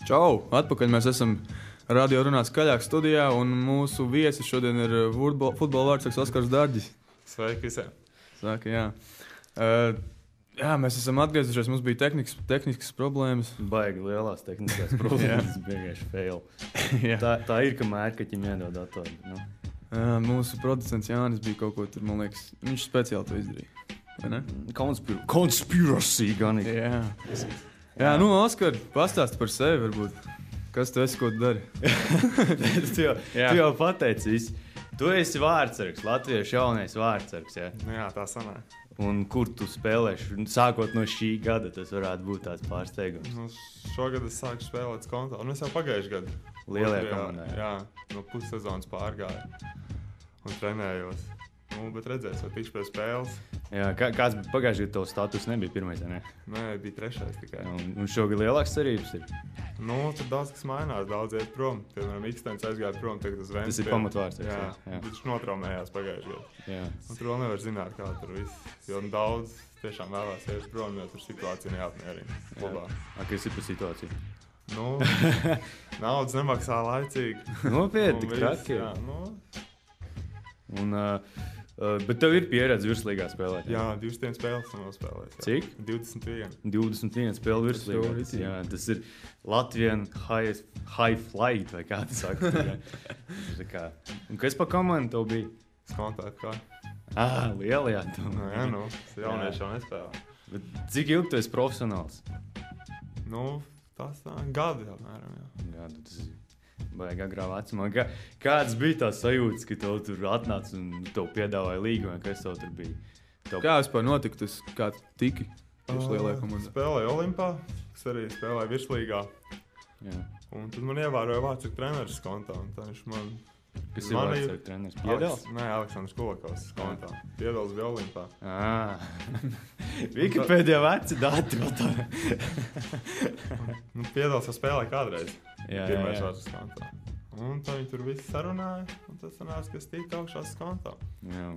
Čau! Atpakaļ mēs esam radio runāt skaļāk studijā, un mūsu viesis šodien ir futbola vārdsargs Oskars Dārģis. Sveiki visiem! Saka, jā. Mēs esam atgriezušies, mums bija tehniskas problēmas. Baigi lielās tehniskās problēmas, vienkārši fail. tā ir, ka mērkaķim iedod datoru. Nu. Mūsu producents Jānis bija kaut ko tur, man liekas, viņš speciāli to izdarīja. Vai ne? Conspiracy, gan ik. Jā, Oskar, pastāsti par sevi varbūt. Kas tu esi, ko tu dari? tu jau pateici visu. Tu esi vārdsargs, latviešu jaunais vārdsargs, jā? Nu jā, tā sanāk. Un kur tu spēlēši? Sākot no šī gada, tas varētu būt tāds pārsteigums. Nu, šogad es sāku spēlēt Skontā, un es jau pagājuši gadu. Lielajā komandā, jā. No pussezonas pārgāju un trenējos. Nu, bet redzēs, vai tikšu pie spēles. Jā, kāds bija pagājuši, ka tev status nebija pirmais, ne? Nē, bija trešais tikai. Un šogad lielāks cerības ir? Nu, tur daudz kas mainās, daudz iet prom. Piemēram, Ikstens aizgāja prom, tagad uz Ventspili. Tas ir pamatvārds. Jā. Viņš notraumējās pagājuši gadu. Jā. Un tur vēl nevar zināt, kā tur viss. Jo daudz tiešām vēlās iet prom, jo tur situācija neapmierina klubā. Kas ir pa situāciju? Nu, naudas nemaksā laicīgi. Nopietni, kraki. Jā, Bet tev ir pieredze virslīgā spēlēt? Jā, 21 spēles esam nospēlējis. Cik? 21. 21 spēle virslīgā. Jā, tas ir Latvian high flight, vai kā tas saka. Un kas pa komandu tev bija? Skontā kā. Lielajā. Jaunieši jau nespēlē. Bet cik ilgi tu esi profesionāls? Nu, tas gadi apmēram, jā. Gadu, tas ir. Baigi agrā vecumā. Kāds bija tās sajūtas, ka tev tur atnāca un tev piedāvāja līgumu, vai kas tev tur bija? Kā vispār notika tas, kā tiki tieši lielajā komandā? Spēlēju Olimpā, kas arī spēlēja virslīgā. Jā. Un tad man ievēroja vārdsargu treneris Skontā, un tā viņš man... Kas ir vārdsargu treneris? Piedals? Nē, Aleksandrs Kulakovs Skontā. Piedals bija Olimpā. Wikipēdijā veci dati. Piedals jau spēlēja kādreiz. Pirmais Jā. vārds Skontā. Un tā viņi tur visi sarunāja, un tas sanāca, ka es tika augšās Skontā. Jā,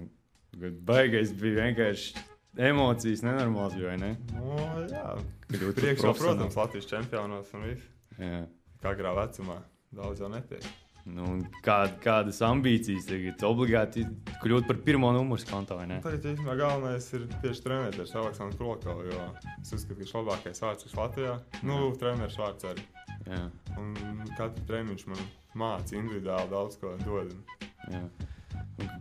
bet baigais bija vienkārši emocijas nenormāls, vai ne? Jā. Priekšā, protams, Latvijas čempionos un viss. Jā. Kā agrā vecumā. Daudz jau netiek. Nu, kādas ambīcijas tagad obligāti kļūt par pirmo numuru Skontā, vai ne? Tagad īstenībā galvenais ir tieši treneris Aleksandrs Kulakovs, jo es uzskatu, ka viņš ir labākais vārdsargs Latvijā. Treneris vārds arī. Jā. Un katru treniņš man māca individuāli daudz ko dod. Jā.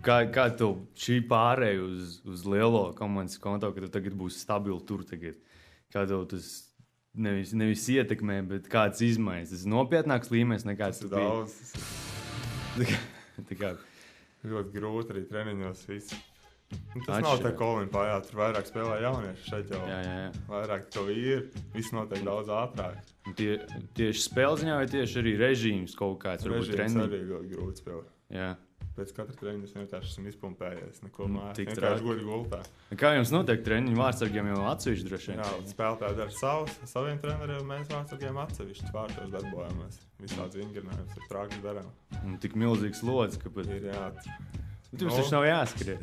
Kā tev šī pārēja uz lielo komandas Skontā, ka tu tagad būsi stabili tur tagad? Kā tev tas nevis ietekmē, bet kāds izmaiņas? Tas ir nopietnāks līmenis nekā tas bija? Tā kā ļoti grūti arī treniņos viss. Tas nav tā kā Olimpā, jā, tur vairāk spēlē jaunieši, šeit jau vairāk to ir, viss notiek daudz ātrāk. Tieši spēlziņā vai tieši arī režīms kaut kāds? Režīms arī ļoti grūti spēlēt. Jā. Pēc katra treniņa es vienkārši esmu izpumpējies, neko mājās, vienkārši guļu gultā. Kā jums notiek treniņi? Vārdsargiem jau atsevišķi droši vien? Jā, spēlētāji dara saviem treneriem, mēs vārdsargiem atsevišķi vārtos darbojamies. Visāds vingrinājums ir trāks darām. Un tik milzīgs lodzi, ka pat... Ir Jums taču nav jāskrien.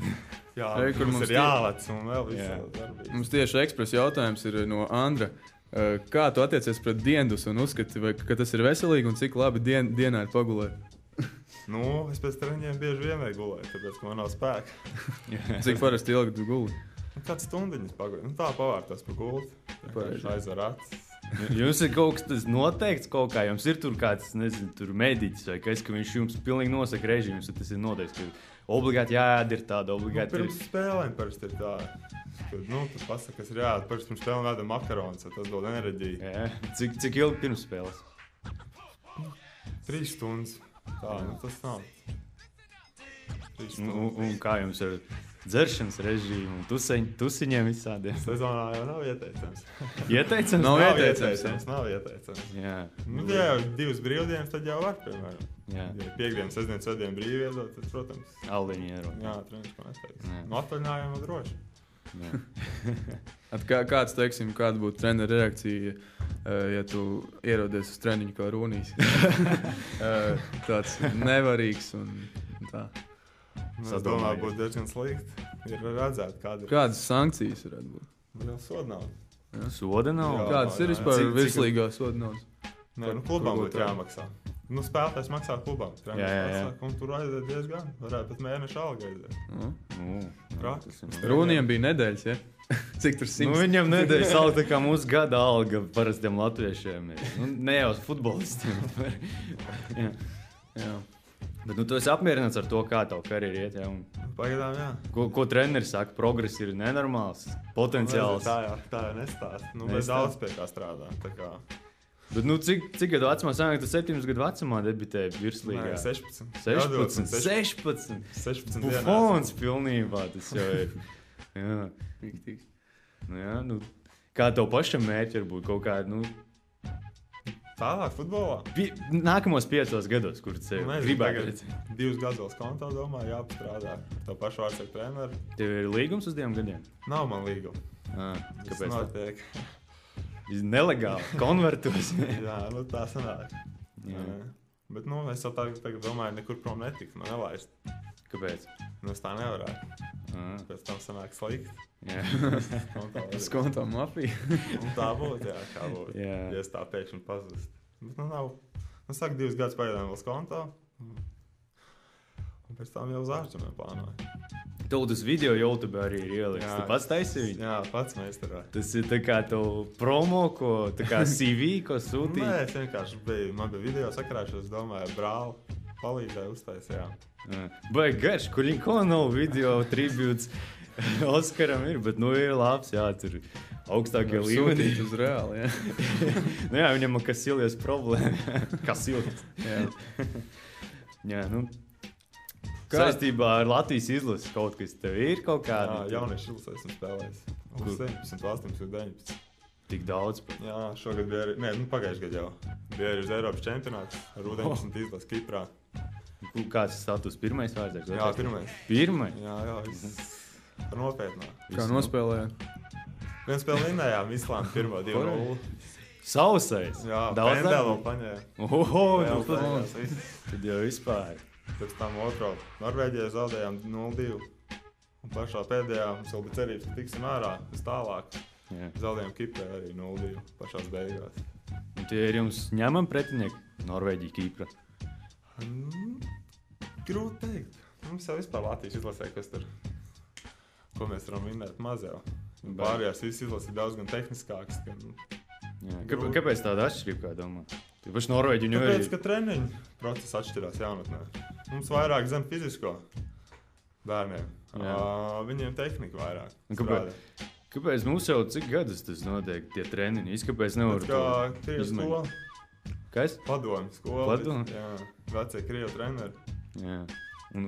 Jā, mums ir jālec un vēl visādi darbības. Mums tieši ekspresa jautājums ir no Andra. Kā tu attiecies pret dienas un uzskati, ka tas ir veselīgi un cik labi dienā ir pagulēt? Es pēc treniņiem bieži vienmēr gulēju, tāpēc, ka man nav spēka. Cik parasti ilgi tu guli? Kāds stundiņas pagulēt. Tā pavārtos pa gulti. Aizver acis. Jums ir kaut kas noteikts kaut kā? Jums ir tur kāds, nezinu, tur mediķis vai kas, ka viņš jums pilnīgi nosaka režīmus, un tas ir noteikts, ka obligāti jāēd ir tāda, obligāti... Pirms spēlēm parasti ir tā. Tu pasaka, kas ir jāēd. Parasti pirms spēlēm ēda makaronas, tas dod enerģiju. Jā. Cik ilgi pirms spēles? 3 stundas. Tā, tas nav. Un kā jums ar dzeršanas režīmu un tusiņiem visādiem? Sezonā jau nav ieteicams. Ieteicams? Nav ieteicams. Nav ieteicams. Jā. Ja jau 2 brīvdienas, tad jau var, piemēram. Jā. Ja piekdienas, sestdienas, svētdienas brīvi iedot, tad, protams. Alliņi ierot. Jā, treniņš man nesteiks. Atvaļinājumu droši. Kāds, teiksim, kāda būtu trenera reakcija, ja tu ierodies uz treniņu kā Rūnijs? Tāds nevarīgs un tā. Es domāju, būtu diezgan slikti. Ir redzēt, kādas sankcijas varētu būt. Vēl soda nav. Soda nav? Kādas ir vispār virslīgā soda naudas? Nē, klubām būtu jāmaksā. Spēlētājs maksā klubām. Un tur aiziet diezgan. Varētu pat mēneša alga aiziet. Rūniem bija nedēļas, ja? Cik tur 100? Viņam nedēļas alga, tā kā mūsu gada alga parastiem latviešiem ir. Ne jau futbolistiem. Jā. Bet tu esi apmierināts ar to, kā tavu karjeru iet, jā? Pagaidām, jā. Ko treneris saka? Progress ir nenormāls, potenciāls. Tā jau nestāst. Mēs daudz pie kā strādā. Bet cik gadu vecumā sanāk, tu 7 gadu vecumā debitēji virslīgā? 16. 16 Bufons pilnībā tas jau ir. Jā. Kā tev pašam mērķi var būt kaut kāda, Tālāk futbolā? Nākamos 5 gados, kur tu sevi gribētu redzēt? 2 gadus kontā, domāju, jāpastrādā. Tev pašu vārds ar treneru. Tev ir līgums uz 2 gadiem? Nav man līguma. Kāpēc tas notiek? Nelegāli, konvertos. Jā, tā sanāk. Bet, es jau tagad domāju, nekur prom netikt, man nelaist. Kāpēc? Es tā nevarētu. Pēc tam sanāk slikti. Uz kontā mafija. Tā būtu, jā, kā būtu. Ja es tā pēkšņi pazust. Bet, nav. Saka, 2 gadus pagaidām vēl uz kontā. Un pēc tam jau uz ārzemēm plānoju. Tev tas video YouTube arī ir ieliks. Tu pats taisīji? Jā, pats meistarā. Tas ir tā kā tev promo, tā kā CV, ko sūtīji? Nē, es vienkārši man bija video sakrāšos, domāju, brāli palīdzēja uztaisīt, jā. Baigi garš, ko nav video tribūts Oskaram ir, bet ir labs, jā, tur augstākie līmenī. Sūtīt uz reāli, jā. Jā, viņam ir Kasilijas problēma. Kasilijas. Jā, saistībā ar Latvijas izlases kaut kas tev ir kaut kāda? Jā, jauniešu izlasē esmu spēlējis. 17, 18, 19. Tik daudz? Jā, šogad bija arī, pagājuši gadu jau. Bija arī uz Eiropas čempionāts ar U19 izlases Kiprā. Kāds status? Pirmais vārds? Jā, pirmais. Pirmais? Jā, par nopietnā. Kā nospēlējāt? Viens spēle vinnējām Islānu pirmo 2-0. Sausais? Jā, Pendelo paņēja. Tad jau vispār. Pēc tam otro Norvēģijai zaudējām 0-2. Un pašā pēdējā mums vēl bija cerības, ka tiksim ārā tālāk. Zaudējām Kiprē arī 0-2 pašās beigās. Un tie ir jums ņemami pretinieki? Norvēģija, Kipra? Grūti teikt. Mums jau vispār Latvijas izlasē, kas tur, ko mēs varam vinnēt maz jau. Pārējās visas izlases ir daudz gan tehniskākas. Kāpēc tāda atšķirība, kā domā? Tāpēc Norvēģi viņu arī... Tāpēc, ka treniņu process atšķirās jaunatnē. Mums vairāk zem fizisko bērniem. Viņiem tehnika vairāk. Kāpēc mums jau cik gadus tas notiek, tie treniņi? Kāpēc nevar to izmaiņu? Skola. Kas? Padomi skola. Jā, vecie krievu treneri. Jā. Un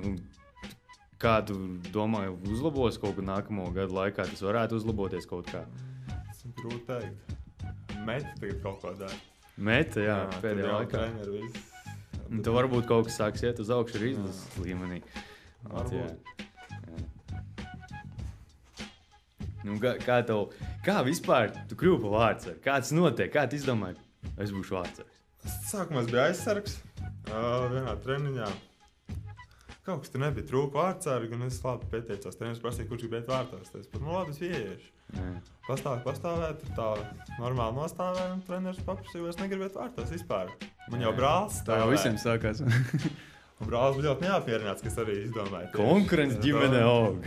kā tu domāji, uzlabos kaut ko nākamo gadu laikā? Tas varētu uzlaboties kaut kā? Tas ir grūti teikt. Meti tagad kaut ko dara. Meta, jā, pēdējā laikā. Tad varbūt kaut kas sāks iet uz augšu ar izlases līmenī. Kā vispār tu kļuvi par vārdsargu? Kā tas notiek? Kā tu izdomāji? Es būšu vārdsargs. Sākumā es biju aizsargs. Vienā treniņā. Kaut kas tur nebija trūka vārdsargu, un es labi pieteicos. Treneris prasīja, kurš grib iet vārtos. Es labi, es ieiešu. Pastāvēt, tā normāli nostāvēju, un treneris paprasīja, es negribu iet vārtos vispār. Man jau brālis tā jau visiem sākās. Un brālis bija ļoti neapmierināts, kas arī izdomāja. Konkurence ģimene aug.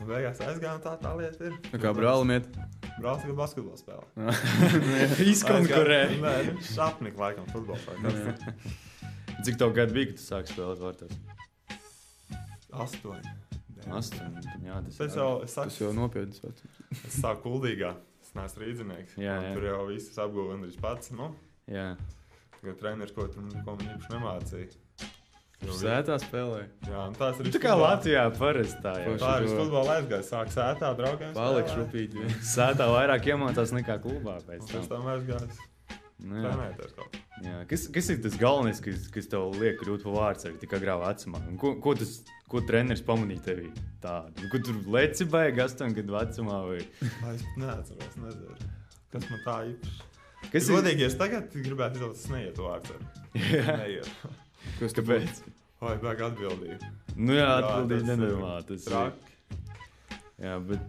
Un beigās aizgājām, tā lieta ir. Kā brālim iet? Brālis grib basketbolu spēlēt. Izkonkurē. Nē, viņš šapnik laikam futbolu. Cik tev gadu bija, ka tu sāki spēlēt vārtos? 8. 8, jā, tas jau nopietnas vecums. Es sāku Kuldīgā, es neesmu rīdzinieks. Tur jau viss apguva gandrīz pats, Jā. Tagad treneris, ko man īpaši nemācīja. Sētā spēlēja. Jā, un tās arī tu kā Latvijā parasti tā, jā. Tā arī futbola aizgāja, sāk sētā draugiem spēlēt. Paliek šupīt. Sētā vairāk iemācās nekā klubā pēc tam. Pēc tam aizgājis. Trenēties kaut. Jā. Kas ir tas galvenais, kas tev liek kļūt par vārdsargu tik agrā vecumā? Ko treneris pamanīja tevī tādu? Ko tur leci baigi 8 gadu vecumā? Vai? Es neatceros, nezinu. Kas man tā īpaši? Godīgi, es tagad gribētu izvēlēt, es neietu vārdsargu. Neietu. Kāpēc? Vai baigi atbildīgi? Jā, atbildīgi nedomā. Tas traki. Jā, bet...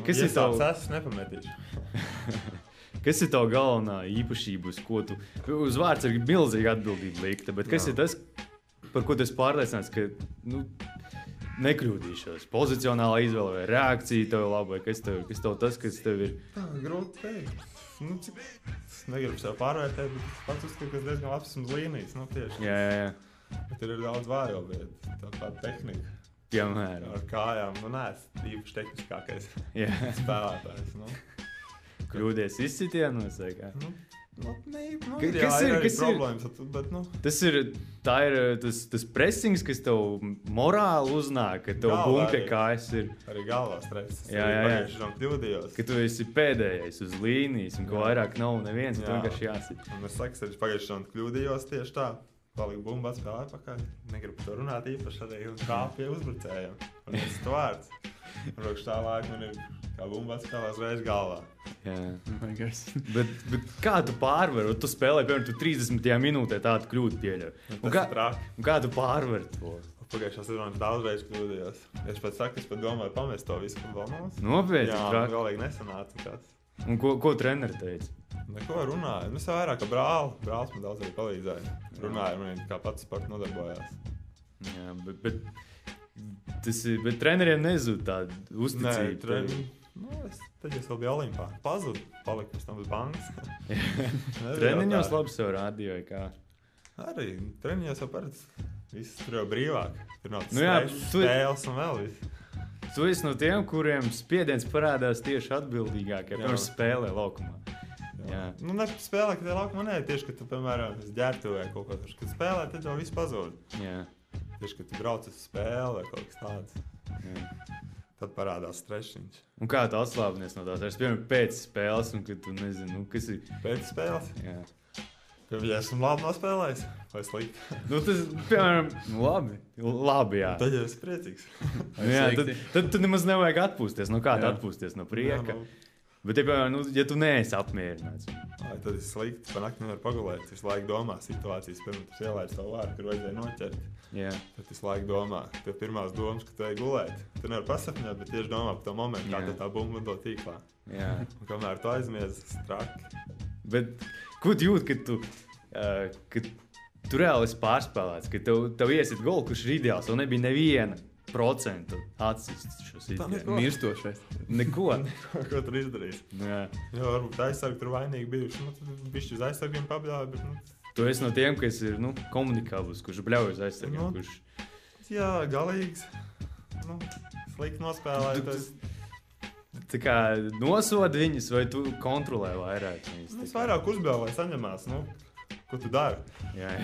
Kas ir tavs? Es nepametīšu. kas ir tava galvenā īpašība, uz ko tu uz vārds ir milzīga atbildība likta, bet kas ir tas, par ko tu esi pārliecināts, ka nekļūdīšos? Pozicionālā izvēle vai reakcija tev laba, vai kas tev tas, kas tev ir? Tā grūti teikt. Es negribu sev pārvērtēt, bet es pats uzskatu, ka es diezgan labs uz līnijas. Tieši. Jā. Bet ir daudz vājo vietu. Tā tehnika. Piemēram. Ar kājām. Neesmu īpaši tehniskākais spēlētājs. Kļūdies izsitienos vai kā? Kas ir problēmas? Bet, tā ir tas pressings, kas tev morāli uznāk, ka tev bunkē kājas ir. Arī galvā stress. Jā. Kļūdījos. Ka tu esi pēdējais uz līnijas un ko vairāk nav neviens, tu vienkārši jāsit. Un es saku, arī pagājušajā kļūdījos tieši tā. Paliku bumba atspēlē pakaļ. Negribu to runāt īpaši arī un kāpju uzbrucējiem. Un es to vārds. Un rokš tā laika man ir kā bumba atspēlē uzreiz galvā. Bet kā tu pārvari? Tu spēlē, piemēram, tu 30. minūtē tādu kļūdu pieļauj. Un kā tu pārvari to? Pagājušā sezonā daudzreiz kļūdījos. Es pat saku, es pat domāju pamest to visu futbolu. Nopietni? Jā, galīgi nesanāca. Un ko treneri teica? Neko runāju. Mēs jau vairāk kā brāli. Brālis man daudz arī palīdzēja. Runāja ar maniem, kā pats sports nodarbojās. Jā, bet treneriem nezūd tāda uzticība. Tad es vēl biju Olimpā. Pazudu, paliku pēc tam uz bankas. Treniņos labi sev rādīja, vai kā? Arī treniņos jau paredz. Viss tur jau brīvāk. Tur nav spēles un vēl viss. Tu esi no tiem, kuriem spiediens parādās tieši atbildīgākie, pirms spēlē laukumā. Jā. Ne spēlē, ka tie laukumā nē, tieši, ka tu, piemēram, ģērbtuvē kaut ko tur, kad spēlē, tad jau viss pazūd. Jā. Tieši, kad tu brauc uz spēli vai kaut kas tāds, tad parādās stresiņš. Un kā tu atslābinies no tās? Es, piemēram, pēc spēles, un kad tu nezinu, kas ir... Pēc spēles? Jā. Ja esmu labi nospēlējis, vai slikti? Tas, piemēram, labi, jā. Tad jau esi priecīgs. Jā, tad nemaz nevajag atpūsties. Kā tu atpūsties no prieka? Bet, piemēram, ja tu neesi apmierināts. Tad ir slikti, pa nakti nevar pagulēt. Visu laiku domā situācijas, pirms tu ielaic to vārdu, kur vajadzēja noķert. Jā. Tad visu laiku domā. Tev pirmās domas, ka tu ej gulēt. Tu nevar pasapņot, bet tieši domā par to momentu, kā tā bumba do tīklā. Jā. Un kamēr tu aizmies, traki. Bet ko tu jūti, kad tu reāli esi pārspēlēts, ka tev iesit golu, kurš ir ideāls, un nebija neviena 1% atsist šo situāciju? Mirstošais. Neko. Ko tur izdarīs? Jā. Jo, varbūt aizsargi tur vainīgi bijuši. Tad bišķi uz aizsargiem pabļāja, bet... Tu esi no tiem, kas ir, komunikābls, kurš bļauj uz aizsargiem, Jā, galīgs. Slikti nospēlēja. Tā kā nosod viņus, vai tu kontrolē vairāk viņus? Es vairāk uzbēlu, lai saņemās. Ko tu dari? Jā.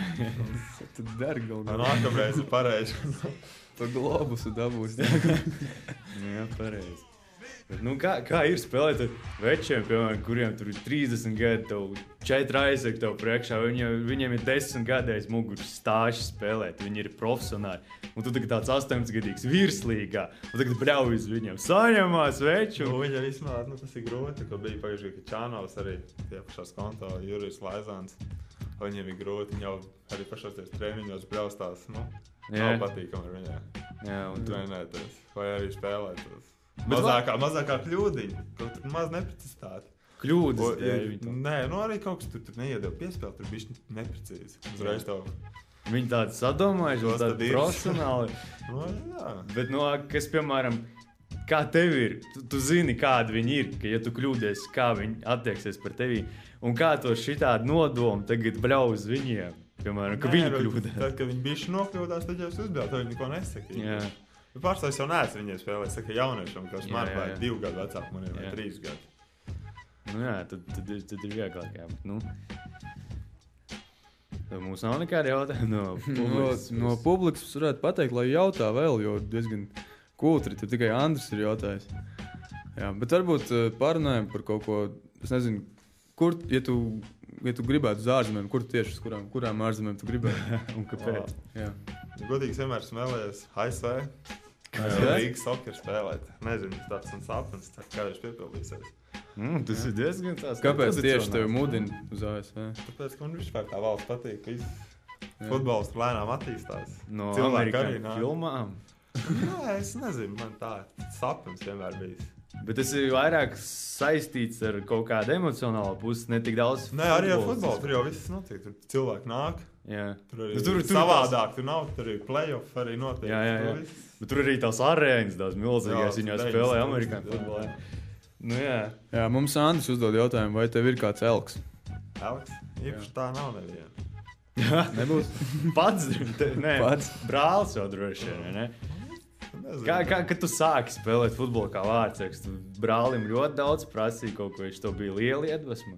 Tu dari galvā. Nākamreiz ir pareizi. Pa globusu dabūs. Jā, pareizi. Bet, kā ir spēlēt ar večiem, piemēram, kuriem tur ir 30 gadi, tev 4 aizsargi tev priekšā, viņiem ir 10 gadi aiz muguras stāži spēlēt, viņi ir profesionāli. Un tu tagad tāds 18-gadīgs virslīgā, un tagad bļauj uz viņiem, saņemās veču. Viņi arī izmēlēt, tas ir grūti, ko bija pagājušajā gadā Čānovs arī tie pašās konto, Jurijs Laizāns. Viņiem ir grūti, viņi jau arī pašās ties treniņos braustās, nav patīkami ar viņiem. Jā, un trenēties, vai arī spēlētos. Mazākā kļūdiņa, kaut tur maz neprecizitāte. Kļūdas? Nē, arī kaut kas tur neiedeva piespēli, tur bišķi neprecīzi. Uzreiz tev. Viņi tādi sadomājuši, tādi profesionāli. Jā. Bet, kas, piemēram, kā tev ir? Tu zini, kādi viņi ir, ka ja tu kļūdies, kā viņi attieksies par tevi. Un kā to šitādi nodomu tagad bļauj uz viņiem? Piemēram, ka viņi kļūdās. Tad, kad viņi bišķi nokļūdās, tad jau es uzbēlu, tad viņi neko nesaka. Jā. Pārstāvis jau neesmu viņiem spēlēt, saka jauniešiem, kas man vai 2 gadu vecāk, man ir vai 3 gadu. Jā, tad ir vieglāk, jā. Mums nav nekāda jautājuma no publikas. No publikas varētu pateikt, lai jautā vēl, jo diezgan kūtri, tad tikai Andris ir jautājis. Jā, bet varbūt pārunājam par kaut ko, es nezinu, kur, ja tu gribētu uz ārzemēm, kur tieši uz kurām ārzemēm tu gribētu? Un kāpēc? Jā. Godīgi vienmēr smēlējies ASV. Līgas soccer spēlēt. Nezinu, tāds un sapnis, kādreiz piepildīsies. Tas ir diezgan tāds. Kāpēc tieši tevi mudina uz ASV? Tāpēc, ka man vispār tā valsts patīk, ka futbols lēnām attīstās. No cilvēku amerikāņu filmām? Nē, es nezinu, man tā sapnis vienmēr bijis. Bet tas ir vairāk saistīts ar kaut kādu emocionālu pusi, ne tik daudz. Nē, arī ar futbolu. Tur jau viss notiek. Tur cilvēki nāk. Jā. Tur arī tur savādāk. Tur nav. Tur arī play-off arī notiek. Jā. Bet tur arī tās arēnas, tās milzīgās, viņās spēlē amerikāņu futbolā. Nu, jā. Jā, mums Andris uzdod jautājumu, vai tev ir kāds elks? Elks? Īpaši tā nav neviena. Nebūs? Pats? Nē, Pats. Brālis jau droši vien, ne? Kad tu sāki spēlēt futbolu kā vārdsargs, tu brālim ļoti daudz prasīja kaut ko, viņš to bija liela iedvesma.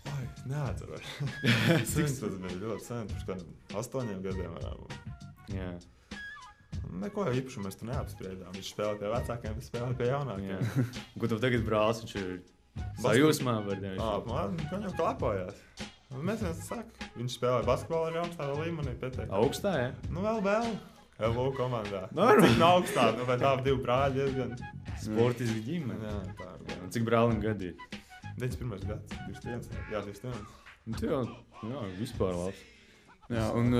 Oi, neatceros. Tas bija ļoti sen, pirms kādiem 8 gadiem varētu būt. Jā. Neko īpaši mēs tur neapspriedām. Viņš spēlē pie vecākiem, es spēlēju pie jaunākiem. Ko tev tagad brālis, viņš ir sajūsmā var tevi? Man jau klapojās. Mēs saka, viņš spēlēja basketbolu arī augstākā līmenī. Augstā, jā? Nu vēl. LO komandā. Normāli. Cik nav augstā, vai tā 2 brāļi diezgan. Sportiski ģimene. Jā, tā ir. Cik brālim gadi ir? 21. gads, 21. Jā, 21. Tu jau, vispār labs. Jā, un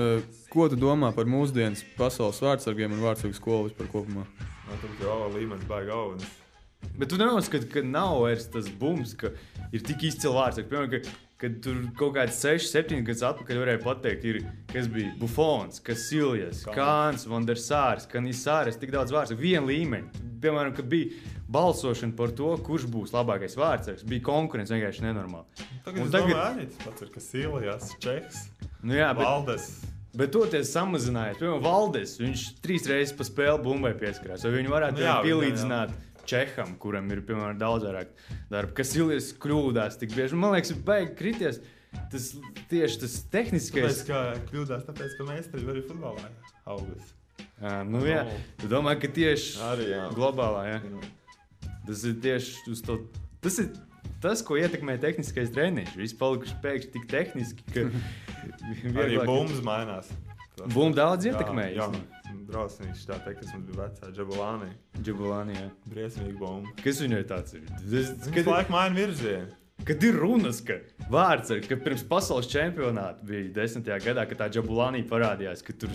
ko tu domā par mūsdienas pasaules vārdsargiem un vārdsargu skolu vispār kopumā? Tur jau līmenis baigi augs. Bet tu neuzskati, ka nav vairs tas bums, ka ir tik izcili vārdsargi. Piemēram, kad tur kaut kāds 6, 7 gadus atpakaļ varēja pateikt, kas bija Buffons, Casillas, Kāns, Vandersārs, Kanisārs, tik daudz vārdsargu, viena līmeņa. Piemēram, kad bija balsošana par to, kurš būs labākais vārdsargs, bija konkurence vienkārši nenormāli. Tagad arī tas pats ir Casillas, Čehs, nu jā, Valdes. Bet toties samazinājās. Piemēram, Valdes, viņš 3 reizes pa spēli bumbai pieskarās. Vai viņu varētu pielīdzināt Čeham, kuram ir, piemēram, daudz vairāk darba. Casillas kļūdās tik bieži. Man liekas, baigi krities. Tas tieši tas tehniskais. Tāpēc, ka kļūdās, tāpēc, ka meistari arī futbolā augas. Nu jā, tu domā, ka tieši arī, jā. Globālā, jā. Tas ir tieši uz to. Tas ir tas, ko ietekmē tehniskais treniņš. Viss palikuši pēkšņi tik tehniski, ka arī bumbas mainās. Bumba daudz ietekmē. Jā, drausmīgs tā teikt, kas mums bija vecā Džabulāni, jā. Briesmīgi bumba. Kas viņai tāds ir? Viņš laik maina virzienu. Kad ir runas, ka vārdsargs, ka pirms pasaules čempionāta bija 10. gadā, kad tā Džabulāni parādījās, ka tur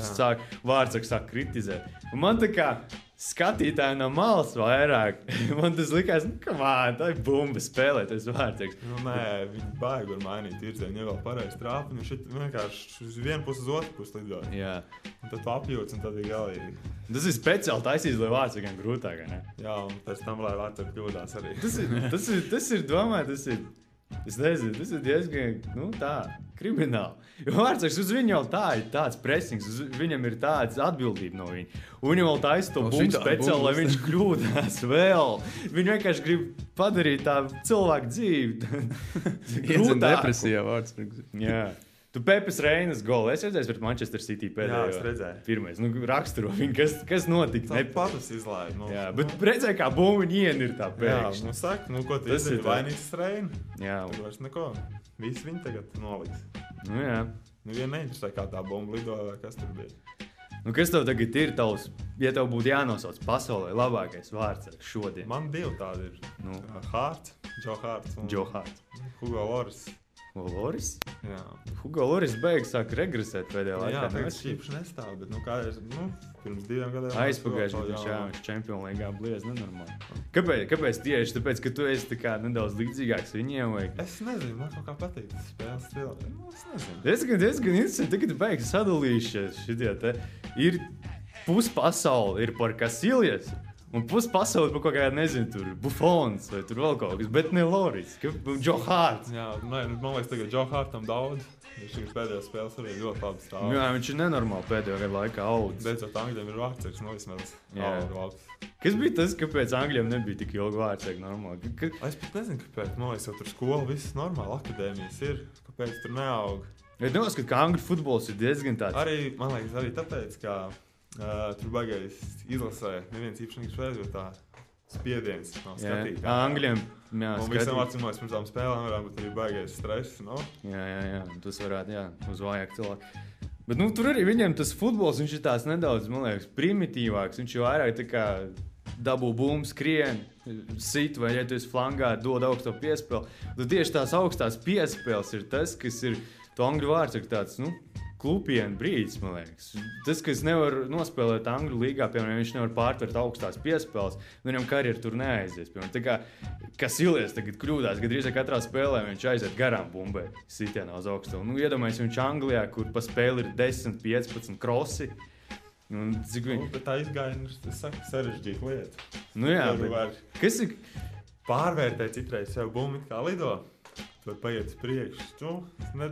vārdsargs sāk kritizēt. Un man tā kā skatītāji no malas vairāk, man tas likās, ka tā ir bumba spēlēties vārdsargs. Nu, nē, viņi baigi var mainīt virzienu, ja vēl pareizi trāpa, un viņš vienkārši uz vienu pusi uz otru pusi lidot. Jā. Un tad tu apjūts, un tad ir galīgi. Tas ir speciāli taisīts, lai vārdsargiem grūtāk, ne? Jā, un pēc tam, lai vārdsargi kļūdās arī. Tas ir, domāju, es nezinu, tas ir diezgan, tā, krimināli. Jo vārdsargs uz viņu jau tā ir tāds pressings, viņam ir tāds atbildība no viņa. Un viņam vēl taisa to bumbu speciāli, lai viņš kļūdās vēl. Viņi vienkārši grib padarīt tā cilvēku dzīvi. Iedzina depresijā vārdsargs. Jā. Tu Pepes Reinas golu esi redzējis pret Manchester City pēdējo? Jā, es redzēju. Pirmais, raksturo viņu, kas notika. Tā patas izlaiž. Jā, bet redzēju, kā bumba viņa ienir tā pēkšņi. Jā, saka, ko tu izdarīji vainīgs Reina? Jā. Tur vairs neko. Visi viņi tagad noliks. Nu jā. Vien neinteresē, kā tā bumba lidoja vai kas tur bija. Kas tev tagad ir tavs, ja tev būtu jānosauc pasaulē labākais vārdsargs šodien? Man 2 tādi ir. Hārts, Joe Hārts un Hugo Loris. Loris? Jā. Hugo Loris beigas sāk regresēt pēdējā laikā. Jā, viņš īpaši nestāv, bet pirms 2 gadiem. Aizpagājuši, viņš Čempionu līgā bliez nenormāli. Kāpēc tieši? Tāpēc, ka tu esi tā kā nedaudz līdzīgāks viņiem? Vai? Es nezinu, man kaut kā patīk tas spēles stils. Es nezinu. Diezgan interesanti, tagad beigas sadalījušies šitie te. Ir puspasauli ir par Casillas. Un puspasauli par kaut kādā, nezinu, tur Buffons vai tur vēl kaut kas, bet ne Loris, Joe Hārts. Jā, man liekas, tagad Joe Hārtam daudz. Viņš tagad pēdējās spēles arī ļoti labi stāv. Jā, viņš ir nenormāli pēdējo gadu laikā audzis. Beidzot, Angļiem ir vārdsargs, vismaz labs. Kas bija tas, kāpēc Angļiem nebija tik ilgi vārdsargi normāli? Es pat nezinu, kāpēc. Man liekas, jau tur skola viss normāli, akadēmijas ir. Kāpēc tur neaug? Es domāju, ka Angļu futbols ir diezgan tāds. Arī, man liekas, arī tāpēc, ka tur baigais izlasē, neviens īpaši spēlē, jo tā spiediens nav skatītājs. Angļiem, jā, un visam atcīmēs pirms tām spēlēm varētu būt arī baigais stress, no? Jā, tas varētu, uz vājāk cilvēku. Bet, tur arī viņiem tas futbols, viņš ir tās nedaudz, man liekas, primitīvāks, viņš ir vairāk tā kā dabū bumbu, skrien, sit, vai ja tu esi flangā, dod augsto piespēli. Tad tieši tās augstās piespēles ir tas, kas ir to angļu vārds, ir tāds, klupienu brīdis, man liekas. Tas, ka es nevaru nospēlēt Angļu līgā, piemēram, viņš nevar pārtvert augstās piespēles, viņam karjeru tur neaizies. Piemēram, tā kā Silies tagad kļūdās, kad drīz katrā spēlē viņš aiziet garām bumbai, sitienā uz augstu. Nu, iedomājies, viņš Anglijā, kur pa spēli ir 10-15 krosi. Bet tā izgājiena ir sarežģīta lieta. Nu jā, kas ir? Pārvērtēt citreiz sev bumbu, kā lido. Tu vari paiet uz priekšu. Tu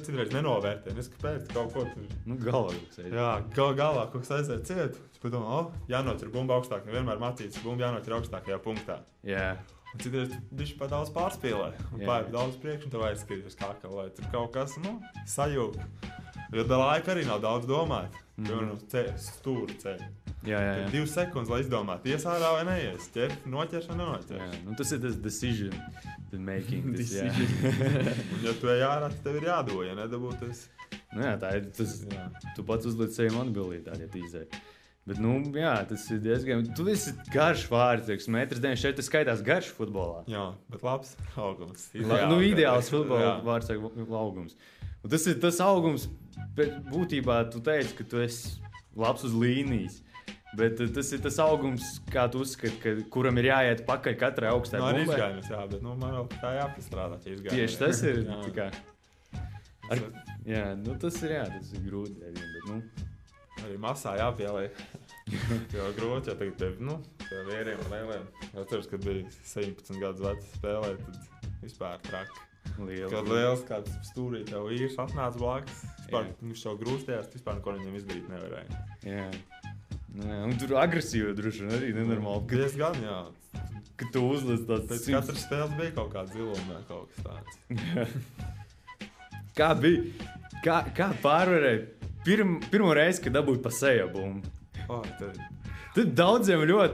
citreiz nenovērtē. Neskapēc kaut ko tur. Nu, galvā kaut kas aiziet. Jā, galvā kaut kas aiziet ciet. Tu padomā, jānoķer bumba augstāk. Vienmēr mācīts, bumba jānoķer augstākajā punktā. Jā. Un citreiz tu bišķi pa daudz pārspīlē. Un paiet daudz priekšu un tev aizskatīt uz kākā, lai tur kaut kas, sajūg. Jo tā laika arī nav daudz domāt. Piemēram, stūri ceļu. Jā. 2 sekundes, lai izdomātu, ies ārā vai neies. Noķers vai nenoķers. Jā, nu tas ir tas decision making. Ja tu ej ārā, tad tev ir jādod, ja nedabū tas. Nu jā, tā ir tas. Jā. Tu pats uzliec sevi atbildību, ja tīzē. Bet, jā, tas ir diezgan. Tu esi garš vārds, 1,94 m. Tas skaitās garš futbolā. Jā, bet labs augums. Ideāls futbola vārds augums. Un tas ir tas augums, bet būtībā tu teici, ka tu esi labs uz līnijas. Bet tas ir tas augums, kā tu uzskati, kuram ir jāiet pakaļ katrai augstai bumbai. Ir izgājums, jā, bet man vēl tā jāpastrādā, ja izgājums. Tieši tas ir. Tas ir grūti. Bet, arī masā jāpieliek. Jo grūti, ja tagad pie vēriem un lēlēm. Atceros, kad bija 17 gadus vecs spēlēt, tad vispār traki. Kad liels kāds stūrī tev īrs atnāca blakus, viņš jau grūstījās, vispār neko viņam izdarīt nevarēja. Jā. Un tur agresīvi droši vien arī nenormāli. Diezgan, jā. Kad tu uzliec tāds... Pēc katras spēles bija kaut kāds zilumē, kaut kas tāds. Kā bija? Kā pārvarēja pirmo reizi, kad dabūja pa seju bumbu? Tad daudziem ļoti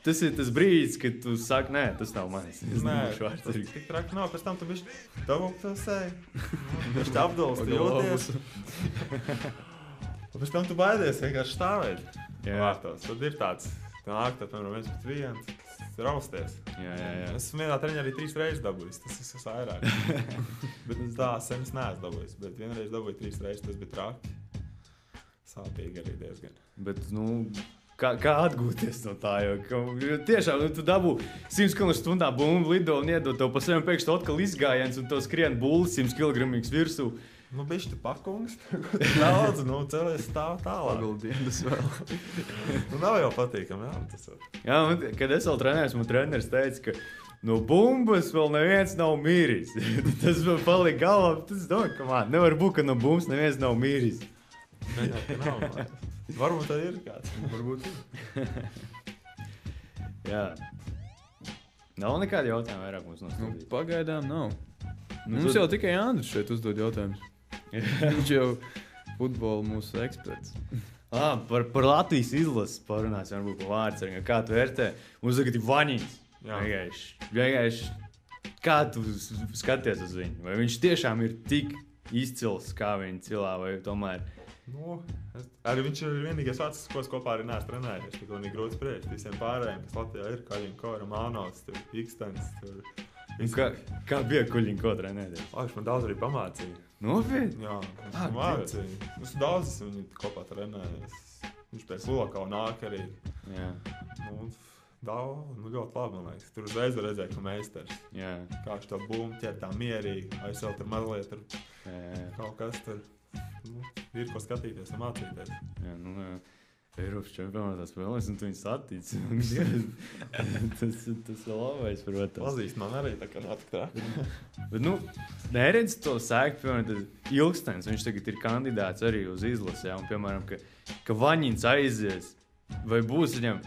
tas ir tas brīdis, kad tu saki, nē, tas nav manis. Nē, tas tik traki nav, pēc tam tu bišķi dabūji pa seju. Bišķi apdolsti jūties. Un pēc tam tu baidies vienkārši stāvēt vārtos. Tad ir tāds, nāk, tad, piemēram, 1-1, rausties. Jā. Es vienā treniņā arī 3 reizes dabūjis, tas ir vairāk. Bet tā sen es neesmu dabūjis, bet vienreiz dabūju 3 reizes, tas bija traki. Sāpīgi arī diezgan. Bet, kā atgūties no tā, jo tiešām tu dabū 100 km/h bumbu lido un iedod tev pa sevi pēkšņi atkal izgājiens un tev skrien bulli 100 kg virsū. Bišķi pakungs, daudz, celies stāv tālāk. Paguldiendas vēl. Nav jau patīkami, jā, tas var. Jā, kad es vēl trenējos, man treneris teica, ka no bumbas vēl neviens nav mīris. Tas vēl palika galvā, tas domāju, ka nevar būt, ka no bumbas neviens nav mīris. Nav. Varbūt arī ir kāds. Varbūt ir. Jā. Nav nekāda jautājuma vairāk mums nostādīt. Pagaidām nav. Mums jau tikai Andris šeit uzdod jautājumus. Viņš jau futbola mūsu eksperts. Par Latvijas izlases parunāsim, varbūt par vārdsargu. Kā tu vērtē? Mums tagad ir Vaņins. Vienkārši. Kā tu skaties uz viņu? Vai viņš tiešām ir tik izcils, kā viņa cilā, vai tomēr? Arī viņš ir vienīgais vārds, ko es kopā arī neesmu trenējies. Tik un ir grūti spriest. Visiem pārējiem, kas Latvijā ir, Kaļinko, Romanovs, Ikstens, Kā bija Kuļinko trenēties? Viņš man daudz arī pamācīja. Nopietni? Jā, viņš mācīja. Mēs daudz viņu kopā trenējies. Viņš pēc lokā nāk arī. Jā. Ļoti labi, man liekas. Tur uzreiz var redzēt, ka meistars. Jā. Kā viņš to bumbu ķer tā mierīgi. Vai vēl tur mazliet kaut kas tur. Ir ko skatīties un mācīties. Jā, Eiropas čempionātā spēlēs, un tu viņus attīc. Tas ir labais, protams. Pazīst man arī, tā kā nav tik traki. Bet, neredz to sēku, piemēram, Ilgstens, viņš tagad ir kandidāts arī uz izlasi, un, piemēram, ka Vaņins aizies, vai būs viņam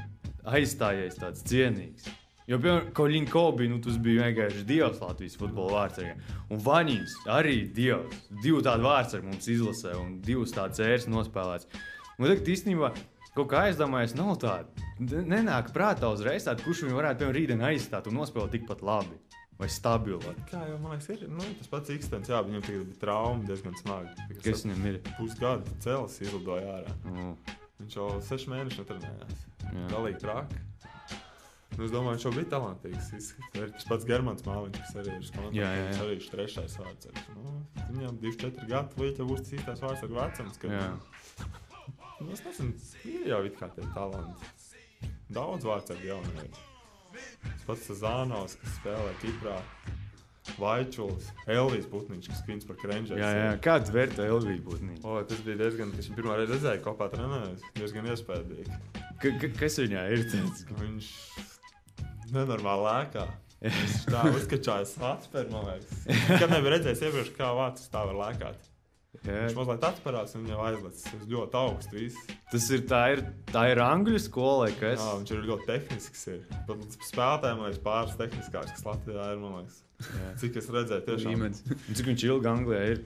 aizstājies tāds cienīgs. Jo, piemēram, Koļinko bija, tas bija vienkārši dievs Latvijas futbola vārdsargiem. Un Vaņins arī dievs. 2 tādi vārdsargi mums izlasē, un 2 tādas ēras nospēlēts. Un tagad īstenībā kaut kā aizdomājies, nav tāda. Nenāk prātā uzreiz tāda, kurš viņu varētu, piemēram, rītdien aizstāt un nospēlēt tikpat labi vai stabili. Kā jau, man liekas, ir. Tas pats Ikstens, jā, viņam tagad bija trauma diezgan smagi. Kas viņam ir? Pusgadu cēlis izlidoja ārā. Viņš jau 6 mēnešus netrenējās. Galīgi traki. Es domāju, viņš jau bija talantīgs. Tas pats Germans Māliņš, kas arī ir skandāls. Jā. Viņš arī ir trešais vārdsargs. Viņam 24 gadu līdz jau būs tas īstais vārdsargu vecums. Es nezinu, ir jau it kā tie talanti. Daudz vārdsargu jaunajiem. Tas pats Zānovs, kas spēlē Kiprā. Vaičulis, Elvijas Putniņš, kas Queens Park Rangers. Jā. Kāds vērtē Elviju Putniņu? Tas bija diezgan, kas viņu pirmā reize redzēja kopā trenējas. Diezgan iespējīgi. Kas viņā ir tāds? Viņš nenormāli lēkā. Viņš tā uzkačājas atspēr, man liekas. Kad nebija redzējis iepriekš, kā vārds tā var lēkāt. Viņš mazliet atspērās un jau aizlec. Viņš ļoti augsts viss. Tā ir angļu skola, kas? Jā, viņš ir ļoti tehnisks. Pat spēlētājiem, man liekas, pāris tehniskāks, kas Latvijā ir, man liekas. Cik es redzēju tiešām. Cik viņš ilgi Anglijā ir?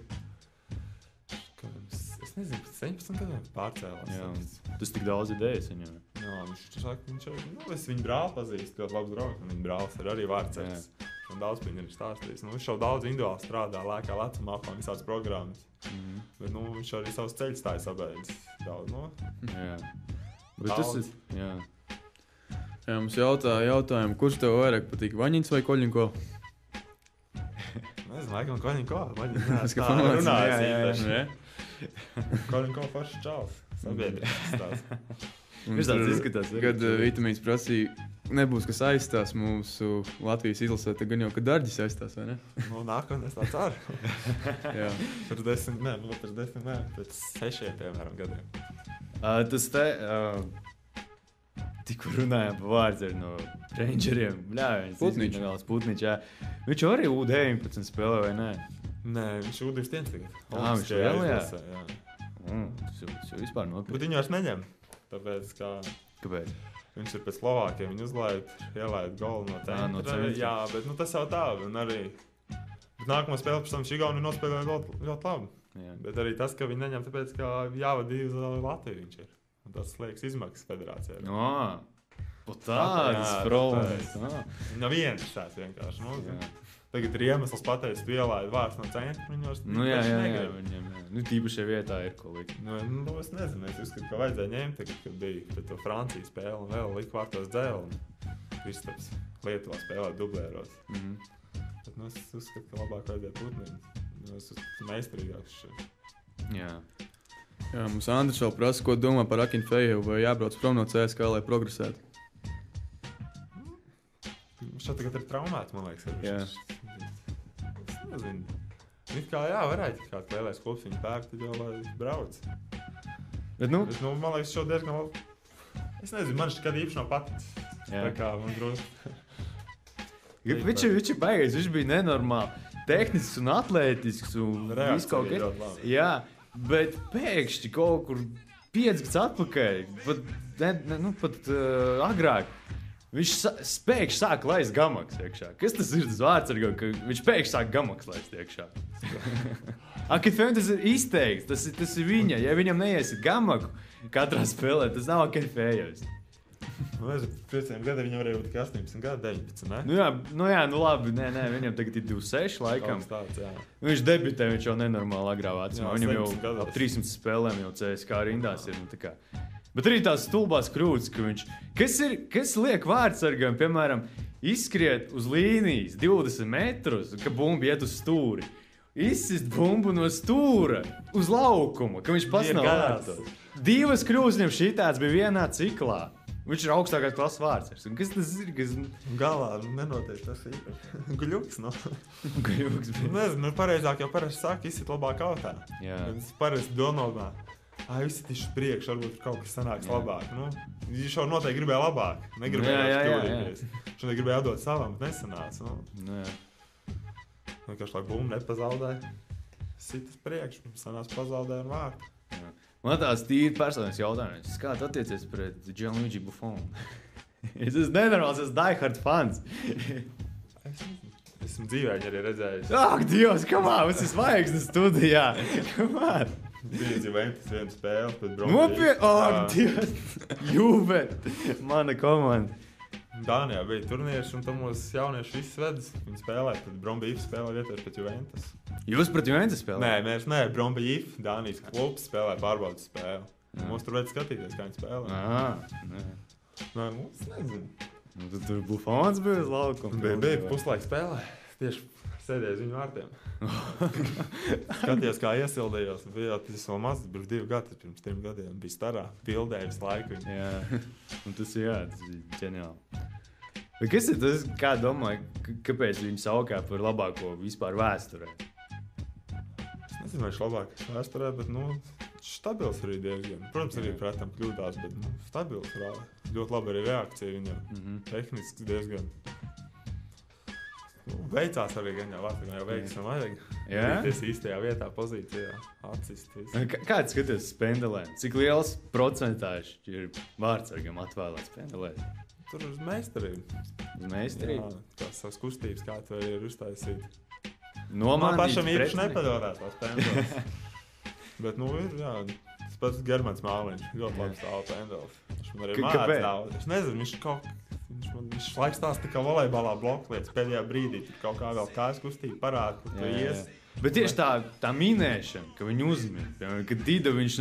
Es nezinu, pēc 17 gadiem pārcēlās. Jā, tas tik daudz idejas viņam. Jā, viņš saka, es viņu brāli pazīstu, ļoti labs draugs. Viņa brālis ir arī vārdsargs. Man daudz par viņu ir stāstījis. Viņš jau daudz individuāli strādā, lēkā lecumā, apmā visādas programmas. Bet viņš arī savus ceļus tā ir sabēdis daudz, Jā. Bet tas ir, jā. Jā, mums jautājumu, kurš tev vairāk patīk, Vaņins vai Koļņiko? Nezinu, laikam, Koļņiko. Es kā runājas īpaši. Koļņiko paši čals. Sabiedrības stāsts. Viņš tāds izskatās. Kad Vitamīns prasīja, nebūs kas aizstās mūsu Latvijas izlasē, tad gan jau, ka Darģis aizstās, vai ne? Nākamais tā ceru. Jā. Pēc 10 pēc 6 piemēram gadiem. Tas te, tikko runājām par vārdsargu no Rangeriem. Putniņš, jā. Viņš arī U19 spēlē, vai ne? Nē, viņš ir U21 tagad. Viņš vēl, jā. Tas jau vispār nopietni. Bet viņu vairs neņem, tāpēc, ka... Kāpēc? Viņš ir pēc Slovākiem, viņi ielaid golu no centra. Jā, bet tas jau tā, un arī... Bet nākamā spēle pēc tam Šigauni nospēlēja ļoti labi. Jā. Bet arī tas, ka viņi neņem, tāpēc, ka jāvadīja uz Latviju viņš ir. Un tas liekas izmaksas federācijā. Tādas problēmas. Nav viens tāds vienkārši. Tagad ir iemesls pateicis, tu ielaidi vārds no centra, viņi vairs negrib. Jā. Tīpašajā vietā ir ko likt. Es nezinu, es uzskatu, ka vajadzēja ņemt, tagad, kad bija pret to Francijas spēli un vēl lika vārtos dzēli. Kristaps Lietuvā spēlē dublēros. Bet es uzskatu, ka labāk vajadzēja Putniņu. Es esmu meistarīgāks šeit. Jā, mums Andris vēl prasa, ko domā par Akinfejevu, vai jābrauc prom no CSKA, lai progresētu? Viņš jau tagad ir traumēts, man liekas. Jā. Es nezinu. It kā varētu kāds lielais klubs viņu pērkt, tad jau lai brauc. Bet man liekas, šo diezgan... Es nezinu, man šķiet īpaši nav paticis. Tā kā man grūti. Viņš ir baigais, viņš bija nenormāli tehnisks un atlētisks un viss kaut kas. Jā, bet pēkšņi kaut kur 5 gadus atpakaļ, pat agrāk, viņš pēkšņi sāk laist gamaks iekšā. Kas tas ir tas vārds, ka viņš pēkšņi sāk gamaks laist iekšā? Akinfejam tas ir izteikts, tas ir viņa. Ja viņam neiesit gamaku katrā spēlē, tas nav Akinfejams. Pēc 5 gadiem viņam varēja būt tikai 18 gadi, 19, ne? Labi, nē, viņam tagad ir 26 laikam. Tāds, viņš debitē, viņš jau nenormāli agrā vecumā. Viņam jau ap 300 spēlēm jau CSKA rindās ir. Bet arī tās stulbās krūtis, ka viņš... Kas liek vārdsargam, piemēram, izskriet uz līnijas 20 metrus, ka bumba iet uz stūri. Izsist bumbu no stūra uz laukumu, ka viņš pats nav vārtos. 2 krūtis viņam šitāds bija vienā ciklā. Viņš ir augstākās klases vārdsargs. Kas tas ir? Galā nenotiek tas īpaši. Guļuks, Guļuks bija. Nezinu, pareizāk jau parasti saka, izsit labāk autā. Jā. Es parasti domā, izsitīšu priekš, varbūt kaut kas sanāks labāk. Viņš jau noteikti gribēja labāk. Negribēja kļūdīties. Viņš gribēja atdot savam, bet nesanāca. Vienkārši, lai bumbu nepazaudēja. Sitas priekš, sanāca pazaudēja un vārtu. Man tās tīri personīgs jautājums. Kā tu attiecies pret Gianluigi Buffonu? Es esmu nenormāls, es esmu diehard fans. Esmu dzīvē viņu arī redzējis. Ak, Dievs, kamā, mums ir zvaigznes studijā. Kamā? Bija Juventus viena spēle pret Bromby. Ak, Dievs, Juve, mana komanda. Dānijā bija turnīrs, un tam mūsu jaunieši visi vedis. Viņi spēlēja, tad Bromby spēlē vietēši pret Juventus. Jūs pret Juventus spēlējat? Nē, Bromby Dānijas klubs spēlēja pārbaudas spēli. Mums tur vajag skatīties, kā viņi spēlē. Nē, mums nezinu. Nu, tur Buffons bija uz laukuma. Bija puslaika spēlē. Tieši sēdēju uz viņu vārtiem. Skaties, kā iesildījos. Bija tas vēl mazs, bija 2 gadi, pirms 3 gadiem. Bija starā, pildēja visu laiku. Jā, un tas ir ģeniāli. Bet kas ir tas, kā domāju, kāpēc viņi saukā par labāko vispār vēsturē? Es nezinu, vai viņš labākais vēsturē, bet, stabils arī diezgan. Protams, arī pretam kļūdās, bet, stabils rāda. Ļoti labi arī reakcija viņam. Tehniski diezgan. Veicās arī gan jau veiksim vajag. Jā? Tas īstajā vietā, pozīcijā, atsist. Kāds skaties Pendelēm? Cik liels procentāžs ir vārdsargam atvēlēts Pendelēs? Tur uz meistarību. Uz meistarību? Jā, tās savas kustības, kā tu arī ir uztaisīt. Man pašam īpaši nepadomāt tās Pendelēs. Bet, ir, jā, tas pats Germans Māliņš. Ļoti labi stāv Pendelēs. Viņš man arī māc daudz. Es nezinu, viņš laiks tās tā kā volejbolā bloklietas pēdējā brīdī. Tur kaut kā vēl kājas kustība parāda, kur tu ies. Bet tieši tā minēšana, ka viņi uzmin, piemēram, kad Dida viņš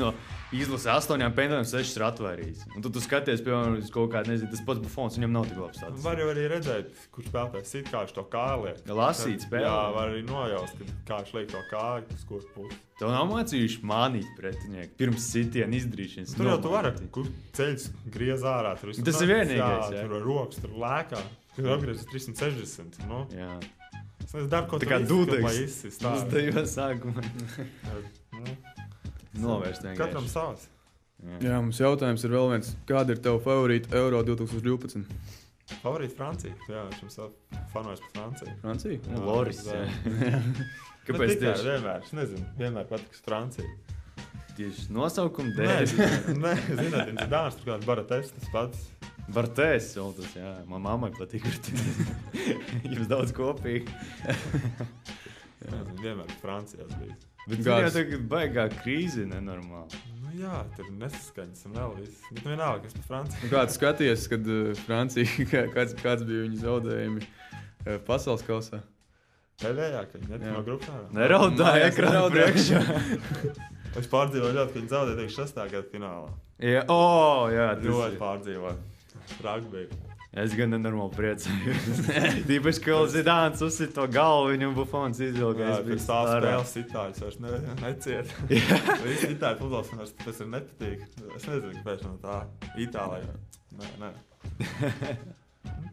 izlasa 8 pendelēm 6 ir atvairījis. Un tu skaties, piemēram, uz kaut kādu, nezinu, tas pats Buffons, viņam nav tik labs tāds. Var jau arī redzēt, kur spēlētājs sit, kā viņš to kāju liek. Lasīt spēlē. Jā, var arī nojaust, kā viņš liek to kāju, uz kuras pusi. Tev nav mācījuši mānīt pretinieku pirms sitiena izdarīšanas. Tur jau tu vari, kur ceļš griez ārā. Tur tas ir vienīgais, jā. Tur ar rokas, tur lēkā. Tur apgriezis 360, Jā. Es daru, ko tā kā dūdeks. Tas tajā sākumā. Novērst vienkārši. Katram savs. Jā, mums jautājums ir vēl viens. Kāda ir tava favorīta Euro 2012? Favorīta Francija. Jā, es jums fanojas par Franciju. Francija? Jā, Loris. Kāpēc tieši? Vienmēr, es nezinu, vienmēr patiks Francija. Tieši nosaukuma dēļ. Nē, zināt, viņš ir dāns, tur kāds Barates, tas pats. Bartēs, tas, jā. Man mammai patīk. Jums daudz kopīgi. Vienmēr Francijās bija. Bet viņa jau tagad baigā krīzi nenormāli. Jā, tur nesaskaņas un vēl viss. Bet vienalga, kas par Franciju. Kā tu skaties, kad Francija, kāds bija viņa zaudējumi pasaules kausā? Pēdējā, ka viņi netika no grupā. Neraudāja ekrāna priekšā. Es pārdzīvoju ļoti, ka viņi zaudēja 6. gada finālā. Jā, jā. Ļoti pārdzīvoju. Rugby. Es gan nenormāli priecājos. Tīpaši, ka Zidāns uzsit to galvu, viņam Buffons izvilka. Jā, pēc tā spēles sitājus vairs neciet. Visi sitāji futbols man tas ir nepatīk. Es nezinu, kāpēc no tā Itālijā. Nē.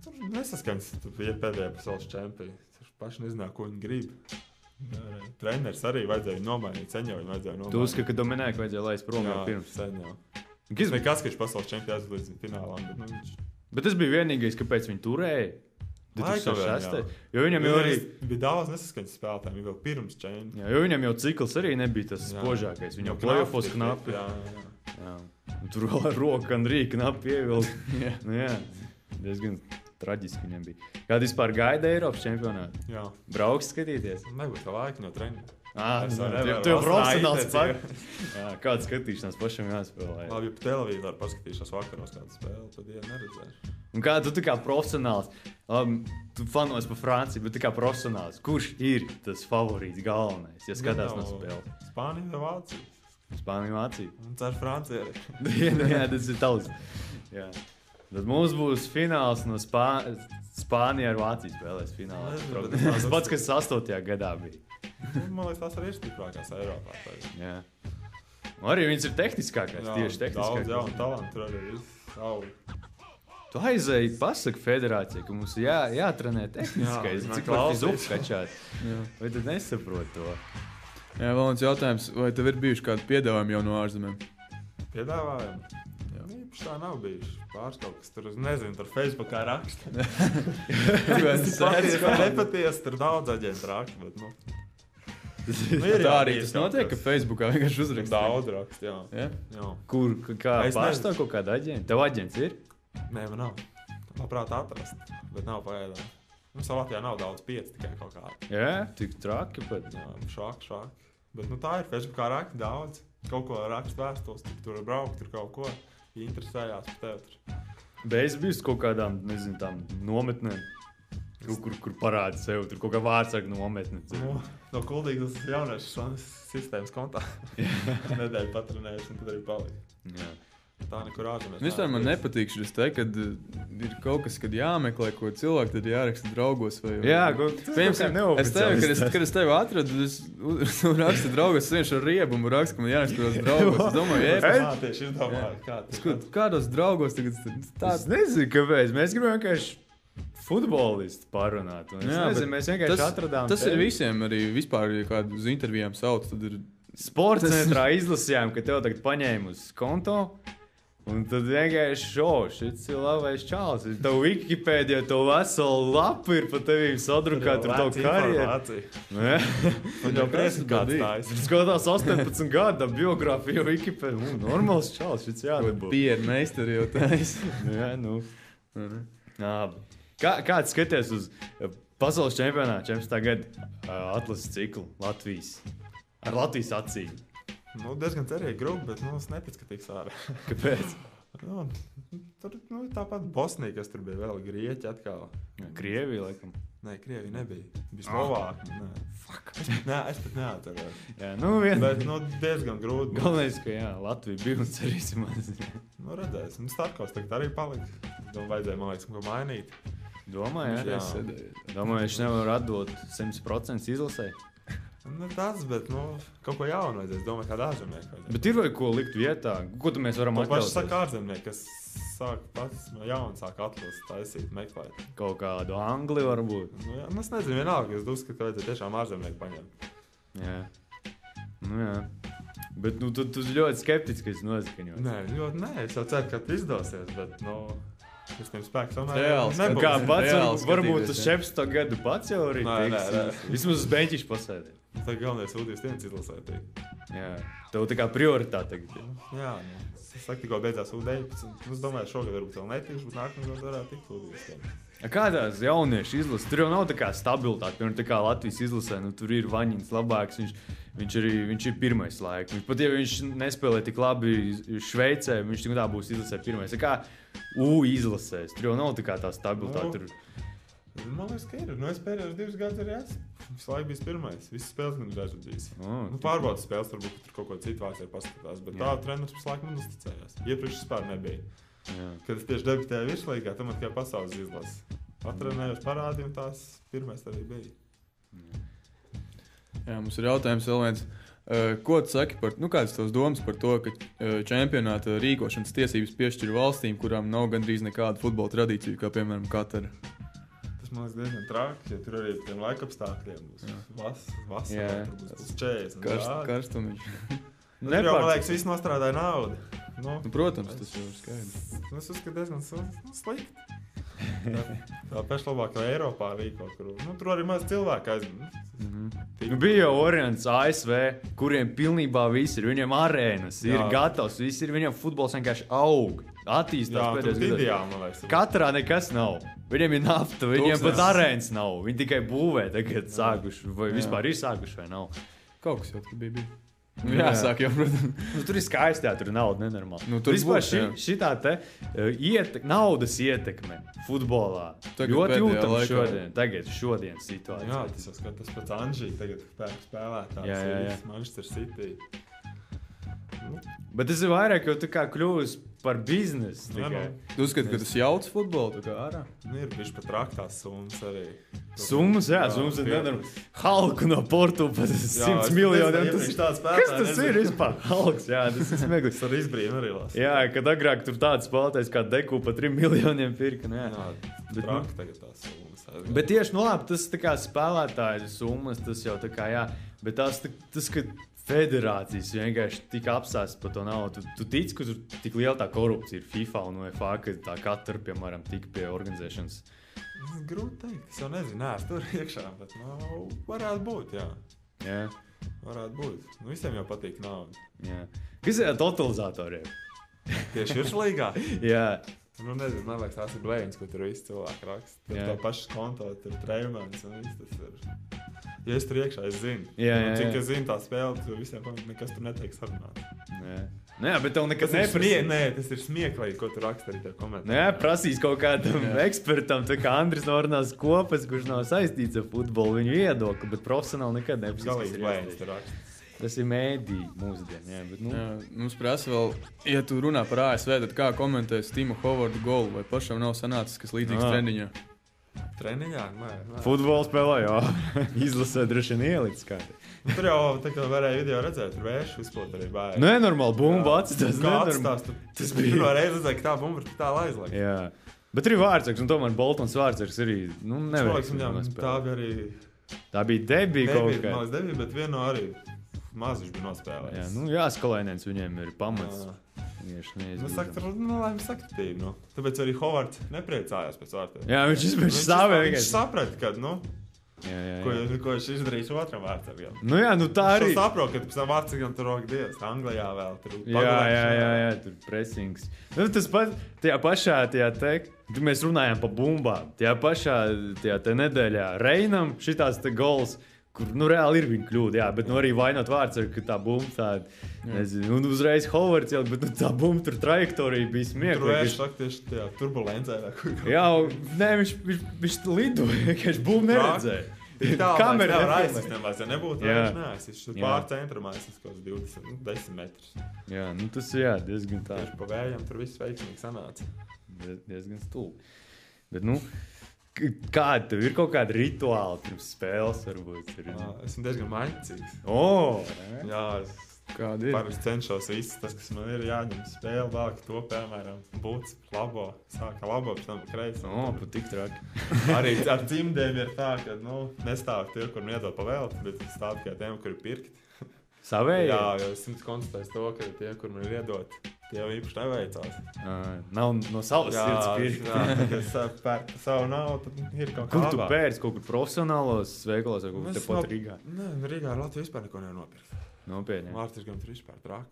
Tur nesaskaņas, tur bija pēdējā pasaules čempioni. Tur paši nezināja, ko viņi grib. Treneris arī vajadzēja nomainīt, Seņovi vajadzēja nomainīt. Tu uzskati, ka Dominēku vajadzēja laist prom jau pirms. Seņovi. Nekas, ka viņš pasaules čempions līdz finālām. Bet tas bija vienīgais, kāpēc viņi turēja. 2006. Jo viņam jau arī bija daudz nesaskaņas spēlētājiem, jau pirms čempions. Jā, jo viņam jau cikls arī nebija tas spožākais. Viņam play-offos knapi. Jā. Tur vēl ar roku Andrī knapi ievilkt. Jā, diezgan traģiski viņam bija. Kāda vispār gaida Eiropas čempionātu? Jā. Brauks skatīties? Nebūtu laika no treniņa. Tu jau profesionāls par. Jā, kāda skatīšanās pašam jāspēlē. Labi, ja pa televizoru paskatīšos vakaros kādu spēli, tad neredzēšu. Un kā tu tā kā profesionāls, tu fanojas par Franciju, bet tā kā profesionāls, kurš ir tas favorīts galvenais, ja skatās no spēles? Spānija vai Vācija? Spānija, Vācija. Un cer Francija arī. Jā, tas ir tavs. Jā. Tad mums būs fināls no Spānija ar Vāciju spēlēs finālā. Tas pats, kas 8. gadā bija. Man liekas, tās arī ir stiprākās Eiropā. Jā. Arī viņas ir tehniskākās, tieši tehniskākās. Daudz jaunu talantu tur arī ir sauli. Tu aizēji, pasaki federācijai, ka mums jātrenē tehniskais. Cik var fizupu kačāt? Vai tu nesaproti to? Jā, vēl viens jautājums. Vai tev ir bijuši kādi piedāvājumi jau no ārzemēm? Piedāvājumi? Īpaši tā nav bijuši. Pāris kaut kas tur, nezinu, tur Facebookā raksta. Tas nepatiesi, tur daudz aģentu raksta, bet, tā arī tas notiek, ka Facebookā vienkārši uzraksta. Daudz raksta, jā. Kur, kā pārstāv kaut kāda aģenta? Tev aģents ir? Nē, man nav. Labprāt atrast, bet nav pagaidām. Mums Latvijā nav daudz 5, tikai kaut kādi. Jā, tik traki pat. Jā, šāk. Bet tā ir, Facebookā raksta daudz. Kaut ko raksta vēstules, tur braukt, tur kaut ko. Interesējās par tevi tur. Bet es biju kaut kādām, nezinu, tām nometnēm. Kur parāda sev, tur kaut kā vārdsarga nometne. No kuldīgas jauniešu sistēmas kontā. Nedēļu patrenējuši un tad arī palika. Jā. Tā nekur ārzemēs. Vispār man nepatīk šis te, kad ir kaut kas, kad jāmeklē, ko cilvēku tad jāraksta draugos. Vai, Jā, piemēram, es tevi, kad es tevi atradu, es rakstu draugos, es vienkārši ar riebumu rakstu, ka man jāraksta tos draugos. Es domāju, tieši domāju, kādos draugos tagad tā... Es nezinu, kāpēc. Mēs gribam vienkārši futbolistu parunāt. Mēs vienkārši atradām. Tas ir visiem arī vispār, ja kādu uz intervijām sauc, tad ir... Sports centrā izlasījām, ka tev tagad paņēma uz konto. Un tad vienkārši šis ir labais čalis. Tev Wikipēdijā to veselu lapu ir pa tevīm sadrukāt ar tavu karjeru. Un jau presi kāds tājs. Skatās 18 gada biogrāfiju Wikipēdijā. Normāls čalis, šis jādabū. Pierre meistari jau tais. Jā, nu. Kāds skaties uz pasaules čempionātu 14. gada atlases ciklu Latvijas? Ar Latvijas acīm. Nu, diezgan cerīgi grupi, bet es neticu, ka tiks ārā. Kāpēc? Tur tāpat Bosnija, kas tur bija vēl Grieķi atkal. Krievija, laikam. Nē, Krievija nebija. Bija Slovāki. Nē, es pat neatceros. Jā, bet diezgan grūti. Galvenais, ka Latvija bija un cerīsim. Redzēsim. Starkovs tagad arī palika. Vajadzēja, man liekas, ko mainīt. Domāju, Domāju, viņš nevar atdot 100% izlasē. Tas, bet kaut ko jaunu vajadzēs. Domāju, kādā ārzemniekā. Bet ir vai ko likt vietā? Ko tu mēs varam atļauties? Paši saka ārzemnieki, kas sāk pats jaunu sāk atlases taisīt, meklēt. Kaut kādu Angliju varbūt? Es nezinu, vienalga. Es uzskatu, ka vajadzēja tiešām ārzemnieku paņemt. Jā. Jā. Bet tu ļoti skeptiski noskaņots. Nē, es jau ceru, ka izdosies, bet es tiem spēks nebūs. Kā pats, varbūt uz 17. gadu pats jau arī tiks. Vismaz uz beņķišu pasēdē. Tā galvenais sūtījums viens izlasēt. Jā, tev tā kā prioritāte tagad. Jā, es saku, tikko beidzās U19. Es domāju, šogad varbūt vēl netikšu, bet nākamā gada varētu tikt sūtījums. Kādās jauniešu izlases? Tur jau nav tā kā stabilitāte. Piemēram, tā kā Latvijas izlasē, tur ir Vaņins labāks. Viņš ir pirmais laiks. Pat ja viņš nespēlē tik labi Šveicē, viņš tik tā būs izlasē pirmais. Tā kā izlasēs. Tur jau nav tā kā tā stabilitāte. Man liekas, ka ir. Es pēdējos 2 gadus arī esmu. Visu laiku bijis pirmais. Visas spēles man ir bijis. Pārbaudas spēles, varbūt tur kaut ko citu vācijā paskatās. Bet tā treneris visu laiku man uzticējās. Iepriekš vispār nebija. Kad es tieši debitēju virslīgā, tam tikai pasaules izlases. Atrenējos parādīju, un tās pirmais arī bija. Jā, mums ir jautājums vēl viens. Ko tu saki par, kādas tavas domas par to, ka čempionāta rīkošanas tiesības piešķir valstīm, kurām nav gandrīz nekāda futbola tradīcija, kā piemēram Katara? Tas man liekas diezgan traki, jo tur arī tiem laikapstākļiem būs vasarā, tur būs 40. Karstumiņš. Tur jau, man liekas, viss nostrādāja naudu. Protams, tas jau ir skaidrs. Es uzskatu diezgan slikti. Tā pešlabākā Eiropā rīko, kur tur arī maz cilvēku aizmēr. Bija jau variants ASV, kuriem pilnībā viss ir. Viņiem arēnas ir gatavs, viss ir. Viņiem futbols vienkārši aug, attīstās pēdējos gados. Katrā nekas nav. Viņiem ir nafta, viņiem pat arēnas nav. Viņi tikai būvē tagad sākuši, vai vispār ir sākuši vai nav. Kaut kas jau tur bija. Jāsāk jau, protams. Tur ir skaisti, tur ir nauda nenormāli. Tur vispār šitā te naudas ietekme futbolā. Ļoti jūtama šodien situācija. Jā, tas pats Anžī tagad spēlētājs. Manchester City. Bet tas ir vairāk, jo tā kā kļūst par biznesu. Tu uzskati, ka tas jauc futbolu tā kā ārā? Ir bišķi pat raktās summas arī. Summas ir nenormāli. Halku no Portu pat 100 miljoniem. Kas tas ir vispār? Halks, tas ir smieklīgs. Tas arī izbrīna arī lās. Jā, kad agrāk tur tāds spēlētājs kā Deku pa 3 miljoniem pirka. Traki tagad tās summas. Bet tieši, tas tā kā spēlētāju summas, tas jau tā kā, bet tas, ka federācijas vienkārši tika apsēstas par to naudu. Tu tici, ka tur tik liela tā korupcija ir FIFA un UEFA, ka tā katra, piemēram, tika pie organizēšanas? Grūti teikt, es jau nezinu, es tur iekšā, bet varētu būt, Jā. Varētu būt. Visiem jau patīk nauda. Jā. Kas ir totalizatoriem? Tieši virslīgā? Jā. Nezinu, man liekas, tās ir blēņas, ko tur visi cilvēki raksta. Tur tā pašas konto, tur treimēns un viss tas ir. Ja es tur iekšā, es zinu. Cik es zinu tā spēle, tur visiem nekas tur netiek sarunāt. Bet tev nekas neprasīs. Nē, tas ir smieklīgi, ko tu raksti arī tev komentē. Prasīs kaut kādam ekspertam, tā kā Andris Nornās Kopas, kurš nav saistīts ar futbolu, viņu viedokli, bet profesionāli nekad neprasīs. Galīgi blēņas tur raksta. Tas ir mēdī mūsdien, jā, bet, nu... Jā, mums prasa vēl, ja tu runā par ASV, tad kā komentēs Tima Hovarda golu, vai pašam nav sanācis, kas līdzīgs treniņā? Treniņā? Nē. Futbolu spēlē, jā. Izlasē droši vien ielicis kādi. Tur jau tā kā varēja video redzēt, tur vēršu izplot arī bāja. Nenormāli, bumba atsitās. Tas bija pirmā reize redzēt, ka tā bumba ir tā aizliek. Jā. Bet arī Vārtsargs, un tomēr Boltons Vārtsargs arī, nu, nevajag. Tā bija arī... Tā bija debija kaut kā. Nav debija, bet vienu arī mazuši bija nospēlējis. Jā, nu jāskalēnēns viņiem ir pamats. Nu, saka, tur, lai mēs sakritību, nu. Tāpēc arī Hovards nepriecājās pēc vārtiem. Jā, viņš stāvēja. Viņš saprata, ka, nu, jā. Ko viņš izdarīs otram vārtsargam. Nu jā, nu tā arī. Viņš saprot, ka pēc tam vārtsargam tur roka dievs. Anglijā vēl tur. Jā, tur presings. Nu, tas pat, tajā pašā, mēs runājām pa bumbām. Tajā pašā, tajā nedēļā Reinam šitās te gols, kur, nu, reāli ir viņa kļūda, jā, bet, nu, arī vainot Vārtsargu, ka tā bumba tāda, nezinu, un uzreiz Hovards jau, bet, nu, tā bumba tur trajektorija bija smieklīga. Tur vērš saka tieši tajā turbulencē. Jā, nē, viņš lidoja, ka viņš bumbu neredzēja. Kamera nevar aizsist nemaz, ja nebūtu vērš neaizsist. Tur pār centram aizsist kaut 10 metrus. Jā, nu, tas, jā, diezgan tā. Tieši pa vējam tur viss veiksmīgi sanāca. Diezgan stulbi. Bet, nu... Kāda tev ir kaut kāda rituāla pirms spēles, varbūt? Esmu diezgan maņcīgs. Jā, kāda ir? Parasti cenšos viss, tas, kas man ir jāņem spēle, vāk to, piemēram, būts, labo, sāka labo, pēc tam kreisi. Pat tik traki. Arī ar dzimdēm ir tā, ka, nu, nestāv tie, kur man iedod pa velti, bet stāv tikai tiem, kur ir pirkti. Savēji? Jā, jo es konstatēju to, ka tie, kur man ir iedot, tie jau īpaši neveicās. Nav no savas sirds pirkt. Jā, kad pērk savu naudu, tad ir kaut kā labāk. Kur tu pērc? Kaut kur profesionālos veikalos vai kaut kur tepat Rīgā? Nē, Rīgā ar Latviju vispār neko nevar nopirkt. Nopietni. Vārtsargam tur vispār traki.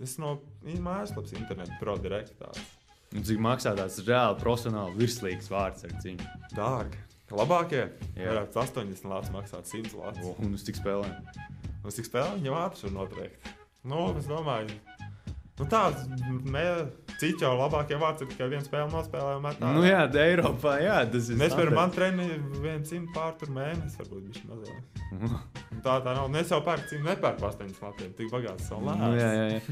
Es no mājaslapas internetu Pro Direct tāds. Un cik maksā tāds reāli profesionāli virslīgas vārtsargs? Dārgi. Labākie? Varētu 80 lāts maksāt 100 lāts. Un uz cik spēlēm? Uz cik spēlēm viņam vārtus var noteikt. Nu, es domāju... Nu tāds, citi jau labākie vārds ir tikai viena spēle nospēlē un metā. Nu jā, Eiropā, jā, tas ir. Mēs par man treni 100 pār tur mēnesi, varbūt viņš mazāk. Tā nav, es jau pērku 100, nepērku 8 latiem, tik bagāts savu lēs. Nu jā.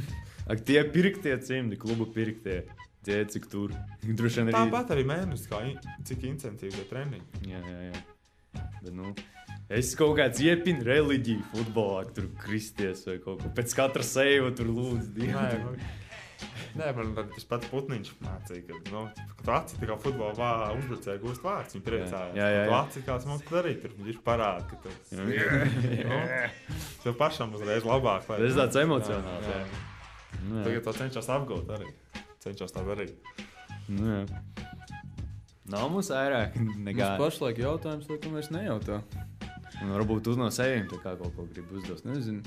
Ak, tie pirktie 100, klubu pirktie, tie cik tur. Droši vien arī. Tāpat arī mēnesis, kā cik incentīvi tie treniņi. Jā. Bet, nu... Es kaut kāds iepinu reliģiju futbolā, tur kristies vai kaut ko. Pēc katra seiva tur lūdzu Dievu. Nē, man tas pats Putniņš mācīja, ka, nu, tu aci tā kā futbolā uzbrucēja gūst vārds, viņi priecājās. Jā. Tu aci kāds mums darīt, tur viņš parāda, ka tu... Tev pašam uzreiz labāk. Tas ir tāds emocionāls, jā. Tagad to cenšos apgūt arī. Cenšos tā darīt. Jā. Nav mums vairāk nekā... Mums pašlaik jautājums, lai tu mēs nejautā. Un varbūt uz no seviem tā kā kaut ko gribu uzdot. Nezinu.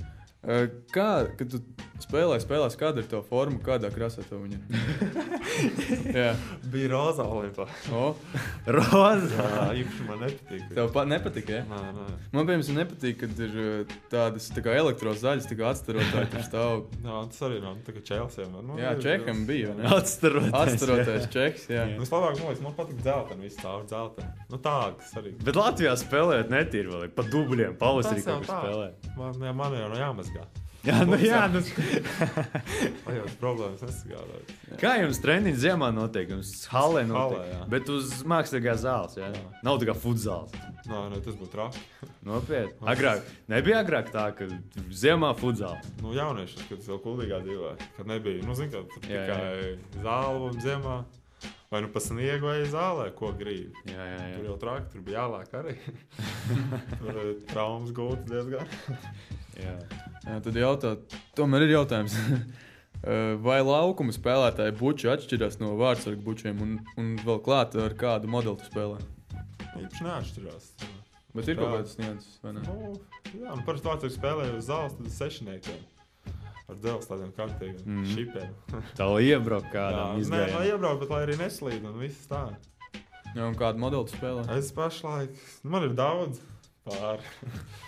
Kā, kad tu spēlēs, kāda ir tava forma, kādā krāsā tev viņa? Jā. Bija rozā olimpā. Rozā? Jā, īpaši man nepatīk. Tev nepatīk, ja? Nē. Man, piemēram, nepatīk, kad ir tādas tā kā elektrozaļas, tā kā atstarotāji tur stāv. Jā, tas arī nav, tā kā Čelsiem. Jā, Čeham bija, ne? Atstarotais Čehs, jā. Es labāk, man patīk dzelteni, viss stāv dzelteni. Nu tādas arī. Bet Latvijā spēlēt netīri vēl, pa dubļiem, pavasarī kaut kur spēlē. Man jau no jāmazgā. Jā, nu jā. Vai jau problēmas nesagādāt. Kā jums treniņš ziemā notiek? Jums halē notiek, bet uz mākslīgā zāles, jā? Nav tā kā futzāls. Nē, tas būtu traki. Nopietni. Nebija agrāk tā, ka ziemā futzāls. Nu, jauniešus, kad es vēl kuldīgā dzīvoju, kad nebija, nu, zin, kad tikai zāle un ziemā. Vai nu pa sniegu vai zālē, ko grib. Jā. Tur jau traki, tur bija jālāk arī. Tur traumas gūtas diezgan. Jā, tad tomēr ir jautājums. Vai laukuma spēlētāji buči atšķirās no vārtsargu bučiem un vēl klāt ar kādu modeli tu spēlē? Īpaši neatšķirās. Bet ir kaut kādas nianses, vai ne? Jā, parasti vārtsargu spēlēja uz zāles, tad uz sešiniekiem. Ar dzelzs tādiem kārtīgiem šipiem. Tā lai iebraukt kādam izgājām. Nē, lai iebraukt, bet lai arī neslīd un viss tā. Jā, un kādu modeli tu spēlē? Es pašlaik, man ir daudz pār.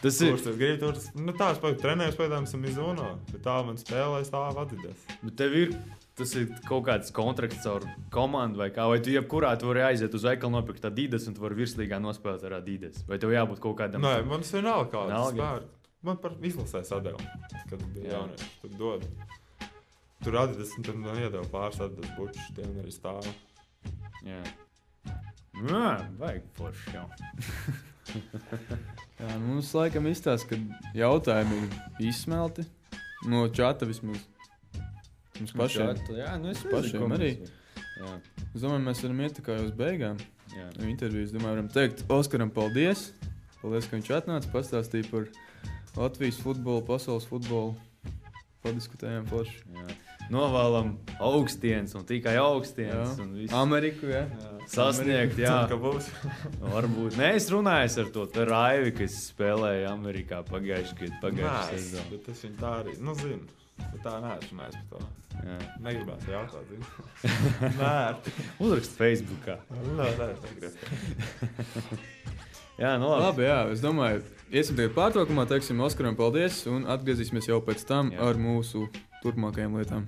Tas ir. Es gribu tur, nu tā, es trenēju spēlēm esam Mizuno, bet tā man spēlē stāv Adidas. Bet tev ir, tas ir kaut kāds kontrakts ar komandu vai kā, vai tu jebkurā tu vari aiziet uz veikalu nopirkt Adidas un tu vari virslīgā nospēlēt ar Adidas? Vai tev jābūt kaut kādam? Nē, man tas vienalga kāds spēr. Man par izlasē sadēlu, kad bija jaunieši. Tur dod. Tur Adidas, un tur man iedeva pāris Adidas bučus, tiem arī stāv. Jā. Jā, vajag forši jau. Jā, mums laikam izstāsta, ka jautājumi ir izsmelti. No čata vismaz. Mums pašiem. Jā, nu es pašiem arī. Jā. Es domāju, mēs varam iet tā kā uz beigām. Jā. Intervijas, domāju, varam teikt Oskaram paldies. Paldies, ka viņš atnāca, pastāstīja par Latvijas futbolu, pasaules futbolu. Padiskutējām forši. Jā. Novēlam augstienes un tikai augstienes. Un visu. Ameriku, jā. Sasniegt, jā. Ceru, ka būs. Varbūt. Nē, es runāju ar to Raivi, kas spēlēja Amerikā pagājušajā sezonā. Bet es viņu tā arī, zinu. Bet tā neesmu runājis par to. Jā. Negribētu jautāt, zinu. Nē. Uzrakst Facebookā. Nē, negribu. Jā, nu labi. Labi, jā, es domāju, iesim tagad pārtraukumā, teiksim Oskaram paldies un atgriezīsimies jau pēc tam ar mūsu turpmākajām lietām.